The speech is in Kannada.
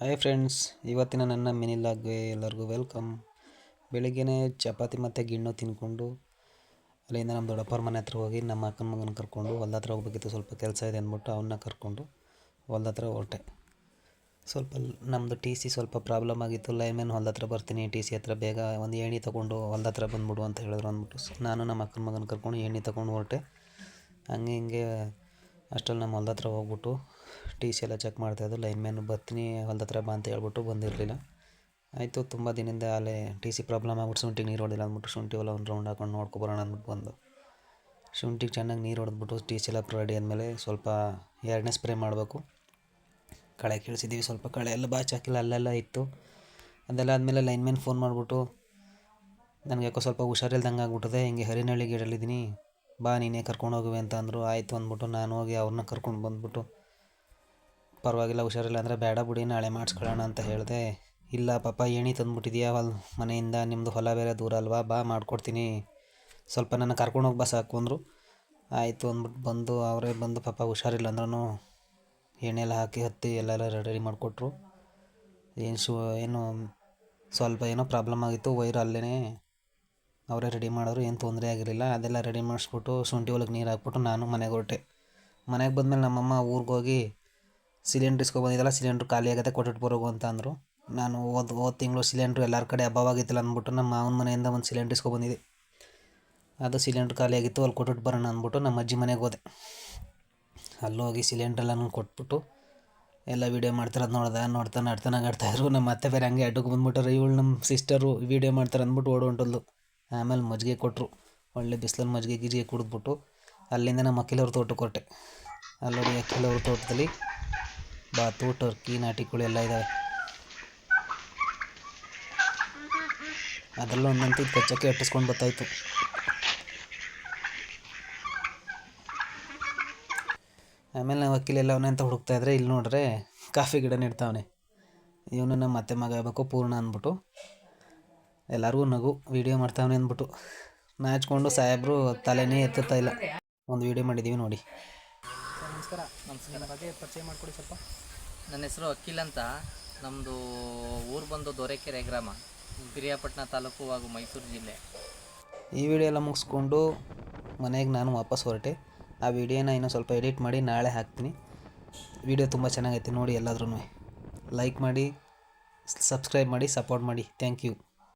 ಹಾಯ್ ಫ್ರೆಂಡ್ಸ್, ಇವತ್ತಿನ ನನ್ನ ಮಿನಿ ಲಾಗ್ಗೆ ಎಲ್ಲರಿಗೂ ವೆಲ್ಕಮ್. ಬೆಳಿಗ್ಗೆನೇ ಚಪಾತಿ ಮತ್ತು ಗಿಣ್ಣು ತಿಂದ್ಕೊಂಡು ಅಲ್ಲಿಂದ ನಮ್ಮ ದೊಡ್ಡಪ್ಪರ ಮನೆ ಹತ್ರ ಹೋಗಿ ನಮ್ಮ ಅಕ್ಕನ ಮಗನ ಕರ್ಕೊಂಡು ಹೊಲ್ದ ಹತ್ರ ಹೋಗ್ಬೇಕಿತ್ತು. ಸ್ವಲ್ಪ ಕೆಲಸ ಇದೆ ಅಂದ್ಬಿಟ್ಟು ಅವನ್ನ ಕರ್ಕೊಂಡು ಹೊಲ್ದ ಹತ್ರ ಹೊರಟೆ. ಸ್ವಲ್ಪ ನಮ್ಮದು ಟಿ ಸಿ ಸ್ವಲ್ಪ ಪ್ರಾಬ್ಲಮ್ ಆಗಿತ್ತು. ಲೈನ್ಮನ್ ಹೊಲ್ದ ಹತ್ರ ಬರ್ತೀನಿ, ಟಿ ಸಿ ಹತ್ರ ಬೇಗ ಒಂದು ಏಣಿ ತೊಗೊಂಡು ಹೊಲ್ದ ಹತ್ರ ಬಂದ್ಬಿಡು ಅಂತ ಹೇಳಿದ್ರು ಅಂದ್ಬಿಟ್ಟು ನಾನು ನಮ್ಮ ಅಕ್ಕನ ಮಗನ ಕರ್ಕೊಂಡು ಏಣಿ ತೊಗೊಂಡು ಹೊರಟೆ. ಹಂಗೆ ಹಿಂಗೆ ಅಷ್ಟರಲ್ಲಿ ನಮ್ಮ ಹೊಲ್ದ ಹತ್ರ ಹೋಗ್ಬಿಟ್ಟು ಟಿ ಸಿ ಎಲ್ಲ ಚೆಕ್ ಮಾಡ್ತಾಯಿದ್ದು. ಲೈನ್ಮ್ಯಾನ್ ಬರ್ತೀನಿ ಹೊಲ್ದ ಹತ್ರ ಬಾ ಅಂತ ಹೇಳ್ಬಿಟ್ಟು ಬಂದಿರಲಿಲ್ಲ. ಆಯಿತು, ತುಂಬ ದಿನದಿಂದ ಅಲ್ಲೇ ಟಿ ಸಿ ಪ್ರಾಬ್ಲಮ್ ಆಗ್ಬಿಟ್ಟು ಶುಂಠಿಗೆ ನೀರು ಹೊಡೆದಿಲ್ಲ ಅಂದ್ಬಿಟ್ಟು ಶುಂಠಿ ಹೊಲ ಒಂದು ರೌಂಡ್ ಹಾಕೊಂಡು ನೋಡ್ಕೊಬರೋಣ ಅಂದ್ಬಿಟ್ಟು ಬಂದು ಶುಂಠಿಗೆ ಚೆನ್ನಾಗಿ ನೀರು ಹೊಡೆದ್ಬಿಟ್ಟು ಟಿ ಸಿ ಎಲ್ಲ ರೆಡಿ ಆದಮೇಲೆ ಸ್ವಲ್ಪ ಎರಡನೇ ಸ್ಪ್ರೇ ಮಾಡಬೇಕು. ಕಳೆ ಕೀಳಿಸಿದ್ದೀವಿ, ಸ್ವಲ್ಪ ಕಳೆ ಎಲ್ಲ ಬಾಚಿ ಹಾಕಿಲ್ಲ, ಅಲ್ಲೆಲ್ಲ ಇತ್ತು. ಅದೆಲ್ಲ ಆದಮೇಲೆ ಲೈನ್ಮ್ಯಾನ್ ಫೋನ್ ಮಾಡಿಬಿಟ್ಟು ನನಗೆ ಯಾಕೋ ಸ್ವಲ್ಪ ಹುಷಾರಿಲ್ದಂಗೆ ಆಗ್ಬಿಟ್ಟಿದೆ, ಹಿಂಗೆ ಹರಿನಹಳ್ಳಿ ಗೇಡಲ್ಲಿದ್ದೀನಿ, ಬಾ ನೀನೇ ಕರ್ಕೊಂಡು ಹೋಗುವೆ ಅಂತ ಅಂದರು. ಆಯಿತು ಅಂದ್ಬಿಟ್ಟು ನಾನು ಹೋಗಿ ಅವ್ರನ್ನ ಕರ್ಕೊಂಡು ಬಂದ್ಬಿಟ್ಟು ಪರವಾಗಿಲ್ಲ ಹುಷಾರಿಲ್ಲ ಅಂದರೆ ಬೇಡ ಬಿಡಿ ನಾಳೆ ಮಾಡಿಸ್ಕೊಳ್ಳೋಣ ಅಂತ ಹೇಳಿದೆ. ಇಲ್ಲ ಪಾಪ ಏಣಿ ತಂದುಬಿಟ್ಟಿದ್ಯಾ ಮನೆಯಿಂದ, ನಿಮ್ಮದು ಹೊಲ ಬೇರೆ ದೂರ ಅಲ್ವಾ, ಬಾ ಮಾಡಿಕೊಡ್ತೀನಿ, ಸ್ವಲ್ಪ ನನ್ನ ಕರ್ಕೊಂಡೋಗಿ ಬಾ ಸಾಕು ಅಂದರು. ಆಯಿತು ಅಂದ್ಬಿಟ್ಟು ಬಂದು ಅವರೇ ಬಂದು ಪಾಪ ಹುಷಾರಿಲ್ಲ ಅಂದ್ರೂ ಎಣ್ಣೆ ಎಲ್ಲ ಹಾಕಿ ಹತ್ತಿ ಎಲ್ಲೆಲ್ಲ ರೆಡಿ ಮಾಡಿಕೊಟ್ರು. ಏನು ಸ್ವಲ್ಪ ಏನೋ ಪ್ರಾಬ್ಲಮ್ ಆಗಿತ್ತು, ವೈರ್ ಅಲ್ಲೇ ಅವರೇ ರೆಡಿ ಮಾಡೋರು, ಏನು ತೊಂದರೆ ಆಗಿರಲಿಲ್ಲ. ಅದೆಲ್ಲ ರೆಡಿ ಮಾಡಿಸ್ಬಿಟ್ಟು ಶುಂಠಿ ಹೊಲಕ್ಕೆ ನೀರು ಹಾಕ್ಬಿಟ್ಟು ನಾನು ಮನೆಗೆ ಹೊರಟೆ. ಮನೆಗೆ ಬಂದಮೇಲೆ ನಮ್ಮಮ್ಮ ಊರಿಗೆ ಹೋಗಿ ಸಿಲಿಂಡ್ರ್ ಇಸ್ಕೊಬಂದಿದ್ದಲ್ಲ, ಸಿಲಿಂಡ್ರ್ ಖಾಲಿ ಆಗುತ್ತೆ ಕೊಟ್ಟಿಟ್ಟು ಬರೋಗು ಅಂತ ಅಂದರು. ನಾನು ಹೋದ ತಿಂಗಳು ಸಿಲಿಂಡ್ರು ಎಲ್ಲರ ಕಡೆ ಹಬ್ಬವಾಗಿತ್ತಿಲ್ಲ ಅಂದ್ಬಿಟ್ಟು ನಮ್ಮ ಮಾವನ ಮನೆಯಿಂದ ಒಂದು ಸಿಲಿಂಡ್ರ್ ಇಸ್ಕೊಬಂದಿದ್ದೆ. ಅದು ಸಿಲಿಂಡ್ರ್ ಖಾಲಿ ಆಗಿತ್ತು, ಅಲ್ಲಿ ಕೊಟ್ಟಿಟ್ಟು ಬರೋಣ ಅಂದ್ಬಿಟ್ಟು ನಮ್ಮ ಅಜ್ಜಿ ಮನೆಗೆ ಹೋದೆ. ಅಲ್ಲೋಗಿ ಸಿಲಿಂಡ್ರೆಲ್ಲನೂ ಕೊಟ್ಬಿಟ್ಟು ಎಲ್ಲ ವೀಡಿಯೋ ಮಾಡ್ತಿರೋದು ನೋಡ್ತಾ ನಡ್ತಾಯಿದ್ರು. ನಮ್ಮ ಅತ್ತೆ ಬೇರೆ ಹಂಗೆ ಅಡ್ಡಕ್ಕೆ ಬಂದ್ಬಿಟ್ಟಾರೆ, ಇವಳು ನಮ್ಮ ಸಿಸ್ಟರು ವೀಡಿಯೋ ಮಾಡ್ತಾರೆ ಅಂದ್ಬಿಟ್ಟು ಹೊಂಟೋದ್ಲು. ಆಮೇಲೆ ಮಜ್ಜಿಗೆ ಕೊಟ್ಟರು, ಒಳ್ಳೆ ಬಿಸಿಲಲ್ಲಿ ಮಜ್ಜಿಗೆ ಕುಡಿದ್ಬಿಟ್ಟು ಅಲ್ಲಿಂದ ನಮ್ಮ ಅಕ್ಕಿಲವ್ರ ತೋಟಕ್ಕೆ ಹೊರಟೆ. ಅಲ್ಲೋಡಿ ಅಕ್ಕಿಲವ್ರ ತೋಟದಲ್ಲಿ ಬಾತು, ಟರ್ಕಿ, ನಾಟಿ ಕೋಳಿ ಎಲ್ಲ ಇದ್ದಾವೆ. ಅದೆಲ್ಲ ಒಂದಂತೂ ಕಚ್ಚಕ್ಕೆ ಅಟ್ಟಿಸ್ಕೊಂಡು ಬರ್ತಾಯಿತ್ತು. ಆಮೇಲೆ ನಾವು ಅಕ್ಕಿಲೆಲ್ಲವನೇ ಅಂತ ಹುಡುಕ್ತಾಯಿದ್ರೆ ಇಲ್ಲಿ ನೋಡ್ರೆ ಕಾಫಿ ಗಿಡ ನೆಡ್ತಾವನೆ. ಇವನು ನಮ್ಮ ಅತ್ತೆ ಮಗ ಆಗಬೇಕು ಪೂರ್ಣ ಅಂದ್ಬಿಟ್ಟು ಎಲ್ಲರಿಗೂ ನಗು, ವೀಡಿಯೋ ಮಾಡ್ತಾವನೆ ಅಂದ್ಬಿಟ್ಟು ನಾಚ್ಕೊಂಡು ಸಾಹೇಬರು ತಲೆನೇ ಎತ್ತುತ್ತಾ ಇಲ್ಲ. ಒಂದು ವೀಡಿಯೋ ಮಾಡಿದ್ದೀವಿ ನೋಡಿ. ನಮಸ್ಕಾರ. ನನ್ನ ಬಗ್ಗೆ ಪರಿಚಯ ಮಾಡಿಕೊಡಿ ಸ್ವಲ್ಪ. ನನ್ನ ಹೆಸರು ಅಖಿಲ್ ಅಂತ. ನಮ್ಮದು ಊರು ಬಂದು ದೊರೆಕೆರೆ ಗ್ರಾಮ, ಪಿರಿಯಾಪಟ್ಟಣ ತಾಲೂಕು ಹಾಗೂ ಮೈಸೂರು ಜಿಲ್ಲೆ. ಈ ವಿಡಿಯೋ ಎಲ್ಲ ಮುಗಿಸ್ಕೊಂಡು ಮನೆಗೆ ನಾನು ವಾಪಸ್ ಹೊರಟೆ. ಆ ವಿಡಿಯೋನ ಇನ್ನೂ ಸ್ವಲ್ಪ ಎಡಿಟ್ ಮಾಡಿ ನಾಳೆ ಹಾಕ್ತೀನಿ. ವಿಡಿಯೋ ತುಂಬ ಚೆನ್ನಾಗೈತೆ ನೋಡಿ. ಎಲ್ಲಾದ್ರೂ ಲೈಕ್ ಮಾಡಿ, ಸಬ್ಸ್ಕ್ರೈಬ್ ಮಾಡಿ, ಸಪೋರ್ಟ್ ಮಾಡಿ. Thank you.